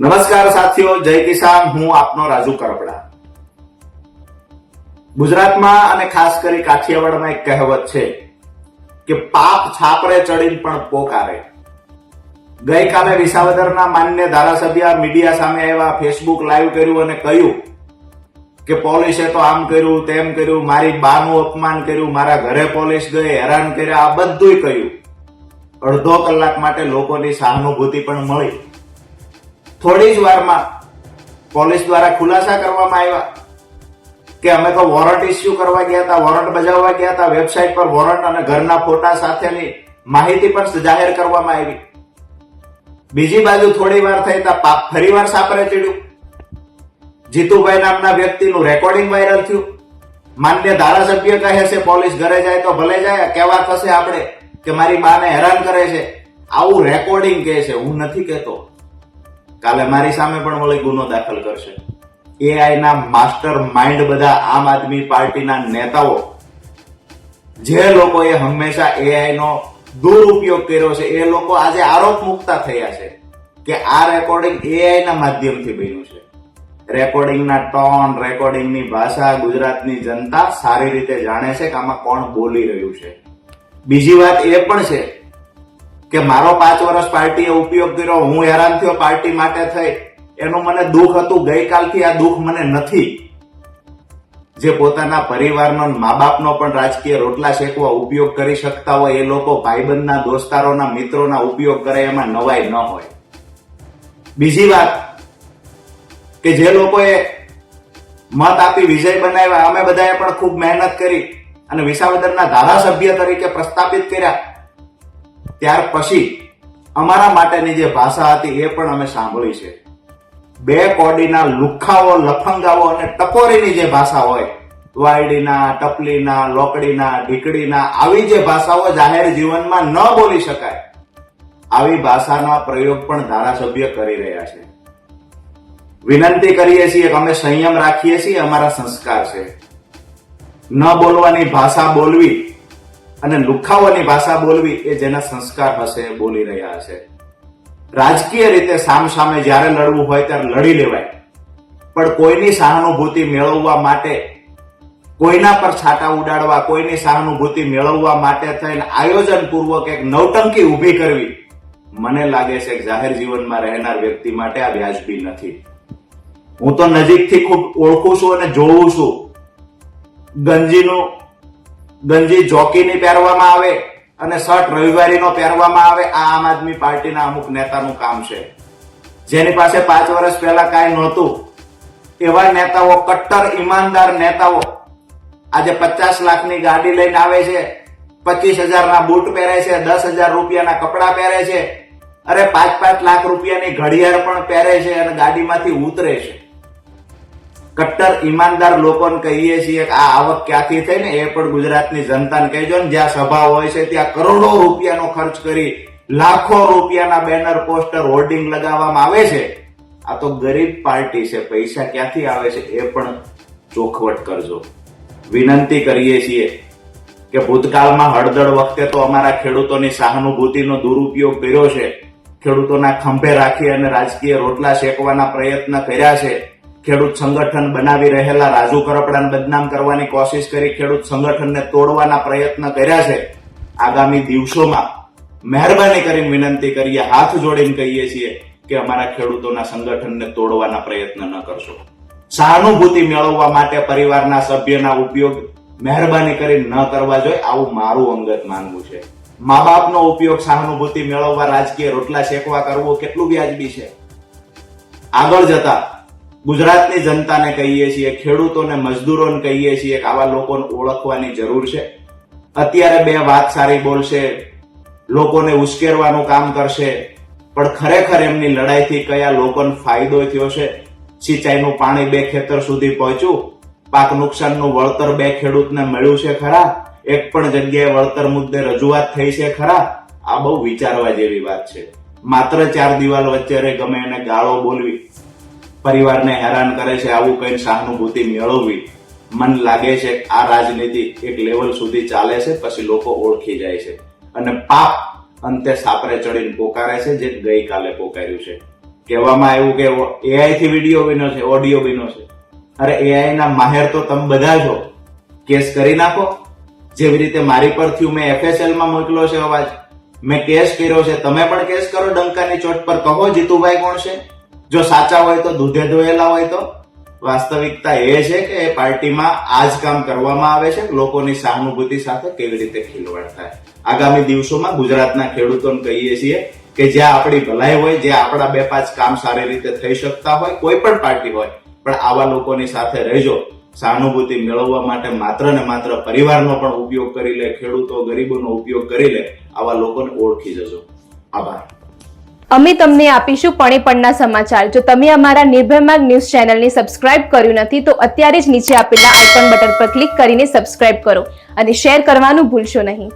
નમસ્કાર સાથીઓ, જય કિસાન. હું આપનો રાજુ કરપડા. ગુજરાતમાં અને ખાસ કરી કાઠિયાવાડમાં એક કહેવત છે કે પાપ છાપરે ચડીને પણ પોકારે. ગઈકાલે વિસાવદરના માન્ય ધારાસભ્ય મીડિયા સામે આવ્યા, ફેસબુક લાઈવ કર્યું અને કહ્યું કે પોલીસે તો આમ કર્યું તેમ કર્યું, મારી બાનું અપમાન કર્યું, મારા ઘરે પોલીસ ગઈ, હેરાન કર્યા, આ બધુંય કહ્યું. અડધો કલાક માટે લોકોની સહાનુભૂતિ પણ મળી. થોડી જ વારમાં પોલીસ દ્વારા ખુલાસા કરવામાં આવ્યા કે અમે તો વોરંટ ઇસ્યુ કરવા ગયા હતા, વોરંટ બજાવવા ગયા હતા. વેબસાઇટ પર વોરંટ અને ઘરના ફોટા સાથેની માહિતી પણ જાહેર કરવામાં આવી. બીજી બાજુ થોડી વાર થઈ તો પાપ ફરીવાર સાપરે ચડ્યું. જીતુભાઈ નામના વ્યક્તિનું રેકોર્ડિંગ વાયરલ થયું. માન્ય ધારાસભ્ય કહે છે પોલીસ ઘરે જાય તો ભલે જાય, કેવા થશે આપણે કે મારી બાને હેરાન કરે છે. આવું રેકોર્ડિંગ કહે છે, હું નથી કહેતો. કાલે મારી સામે પણ વળી ગુનો દાખલ કરશે. એઆઈ ના માસ્ટર માઇન્ડ બધા આમ આદમી પાર્ટીના નેતાઓ, જે લોકોએ હંમેશા એઆઈ નો દુરુપયોગ કર્યો છે, એ લોકો આજે આરોપ મુકતા થયા છે કે આ રેકોર્ડિંગ એઆઈ ના માધ્યમથી બન્યું છે. રેકોર્ડિંગના ટોન, રેકોર્ડિંગની ભાષા ગુજરાતની જનતા સારી રીતે જાણે છે કે આમાં કોણ બોલી રહ્યું છે. બીજી વાત એ પણ છે કે મારો 5 વર્ષ પાર્ટીએ ઉપયોગ કર્યો, હું હેરાન થયો પાર્ટી માટે થઈ, એનું મને દુઃખ હતું. ગઈકાલથી આ દુઃખ મને નથી. જે પોતાના પરિવારનો, મા બાપનો પણ રાજકીય રોટલા શેકવા ઉપયોગ કરી શકતા હોય, એ લોકો ભાઈબંધના, દોસ્તારોના, મિત્રોના ઉપયોગ કરે, એમાં નવાઈ ન હોય. બીજી વાત કે જે લોકોએ મત આપી વિજય બનાવ્યા, અમે બધાએ પણ ખૂબ મહેનત કરી અને વિસાવદરના ધારાસભ્ય તરીકે પ્રસ્થાપિત કર્યા. ત્યાર પછી અમારા માટેની જે ભાષા હતી એ પણ અમે સાંભળી છે. બે કોડીના લુખ્ખાઓ, લફંગાઓ અને ટકોરીની જે ભાષા હોય, વાયડીના, ટપલીના, લોકડીના, ઢીકડીના, આવી જે ભાષાઓ જાહેર જીવનમાં ન બોલી શકાય, આવી ભાષાનો પ્રયોગ પણ ધારાસભ્ય કરી રહ્યા છે. વિનંતી કરીએ છીએ કે અમે સંયમ રાખીએ છીએ, અમારા સંસ્કાર છે. ન બોલવાની ભાષા બોલવી અને લુખ્ખાઓની ભાષા બોલવી એ જેના સંસ્કાર હશે એ બોલી રહ્યા હશે. રાજકીય રીતે સામસામે જ્યારે લડવું હોય ત્યારે લડી લેવાય, પણ કોઈની સહાનુભૂતિ મેળવવા માટે, કોઈના પર છાંટા ઉડાડવા, કોઈની સહાનુભૂતિ મેળવવા માટે થઈને આયોજનપૂર્વક એક નવટંકી ઊભી કરવી, મને લાગે છે કે જાહેર જીવનમાં રહેનાર વ્યક્તિ માટે આ વ્યાજબી નથી. હું તો નજીકથી ખૂબ ઓળખું છું અને જોઉં છું. ગંજી જોકીની પહેરવામાં આવે અને શર્ટ રવિવારીનો પહેરવામાં આવે. આ આમ આદમી પાર્ટીના અમુક નેતાનું કામ છે. જેની પાસે 5 વર્ષ પહેલા કાંઈ નહોતું, એવા નેતાઓ, કટ્ટર ઈમાનદાર નેતાઓ આજે 50 લાખની ગાડી લઈને આવે છે, 25,000ના બૂટ પહેરે છે, 10,000 રૂપિયાના કપડા પહેરે છે, અરે 5-5 લાખ રૂપિયાની ઘડિયાળ પણ પહેરે છે અને ગાડીમાંથી ઉતરે છે. કટ્ટર ઈમાનદાર લોકોને કહીએ છીએ કે આ આવક ક્યાંથી થઈ ને એ પણ ગુજરાતની જનતાને કહેજો ને. જ્યાં સભા હોય છે ત્યાં કરોડો રૂપિયાનો ખર્ચ કરી લાખો રૂપિયાના બેનર, પોસ્ટર, હોર્ડિંગ લગાવવામાં આવે છે. આ તો ગરીબ પાર્ટી છે, પૈસા ક્યાંથી આવે છે એ પણ ચોખવટ કરજો. વિનંતી કરીએ છીએ કે ભૂતકાળમાં હળદળ વખતે તો અમારા ખેડૂતોની સહાનુભૂતિનો દુરુપયોગ કર્યો છે. ખેડૂતોના ખંભે રાખી અને રાજકીય રોટલા શેકવાના પ્રયત્ન કર્યા છે. ખેડૂત સંગઠન બનાવી રહેલા રાજુ કરપડાને બદનામ કરવાની કોશિશ કરી, ખેડૂત સંગઠનને તોડવાના પ્રયત્ન કર્યા છે. આગામી દિવસોમાં મહેરબાની કરીને વિનંતી કરીએ, હાથ જોડીને કહીએ છીએ કે અમારા ખેડૂતોના સંગઠનને તોડવાના પ્રયત્ન ન કરશો. સહાનુભૂતિ મેળવવા માટે પરિવારના સભ્યના ઉપયોગ મહેરબાની કરીને ન કરવા જોઈએ, આવું મારું અંગત માનવું છે. મા બાપનો ઉપયોગ સહાનુભૂતિ મેળવવા, રાજકીય રોટલા શેકવા કરવો કેટલું વ્યાજબી છે. આગળ જતા ગુજરાતની જનતાને કહીએ છીએ, ખેડૂતોને, મજદૂરોને કહીએ છીએ કે આવા લોકોને ઓળખવાની જરૂર છે. અત્યારે બે વાત સારી બોલશે, લોકોને ઉશ્કેરવાનું કામ કરશે, પણ ખરેખર એમની લડાઈથી કયા લોકોને ફાયદો થયો છે? સિંચાઈનું પાણી 2 ખેતર સુધી પહોંચ્યું, પાક નુકસાનનું વળતર 2 ખેડૂતને મળ્યું છે ખરા? એક પણ જગ્યાએ વળતર મુદ્દે રજૂઆત થઈ છે ખરા? આ બહુ વિચારવા જેવી વાત છે. માત્ર 4 દિવાલ વચ્ચે ગમે એને ગાળો બોલવી, પરિવારને હેરાન કરે છે, આવું કઈ સહાનુભૂતિ મેળવવી, મન લાગે છે આ રાજનીતિ એક લેવલ સુધી ચાલે છે, પછી લોકો ઓળખી જાય છે અને પાપ અંતે સાપરે ચડીને પોકારે છે, જે ગઈકાલે પોકાર્યું છે. કહેવામાં આવ્યું કે એઆઈ થી વિડીયો બન્યો છે, ઓડિયો બન્યો છે. અરે એઆઈ ના માહેર તો તમે બધા છો, કેસ કરી નાખો. જેવી રીતે મારી પર થયું, મેં FSL માં મોકલ્યો છે અવાજ, મેં કેસ કર્યો છે, તમે પણ કેસ કરો ડંકાની ચોટ પર. કહો જીતુભાઈ કોણ છે, જો સાચા હોય તો, દૂધે ધોયેલા હોય તો. વાસ્તવિકતા એ છે કે એ પાર્ટીમાં આ જ કામ કરવામાં આવે છે, લોકોની સહાનુભૂતિ સાથે કેવી રીતે ખિલવાડ થાય. આગામી દિવસોમાં ગુજરાતના ખેડૂતોને કહીએ છીએ કે જ્યાં આપણી ભલાઈ હોય, જ્યાં આપણા 2-5 કામ સારી રીતે થઈ શકતા હોય, કોઈ પણ પાર્ટી હોય, પણ આવા લોકોની સાથે રહેજો. સહાનુભૂતિ મેળવવા માટે માત્ર ને માત્ર પરિવારનો પણ ઉપયોગ કરી લે, ખેડૂતો ગરીબોનો ઉપયોગ કરી લે, આવા લોકોને ઓળખી જજો. આભાર. અમે તમને આપીશું પળેપળના સમાચાર. જો તમે અમારા નિર્ભય માર્ગ ન્યૂઝ ચેનલને સબસ્ક્રાઇબ કર્યું નથી તો અત્યારે જ નીચે આપેલા આઇકોન બટન પર ક્લિક કરીને સબસ્ક્રાઇબ કરો અને શેર કરવાનું ભૂલશો નહીં.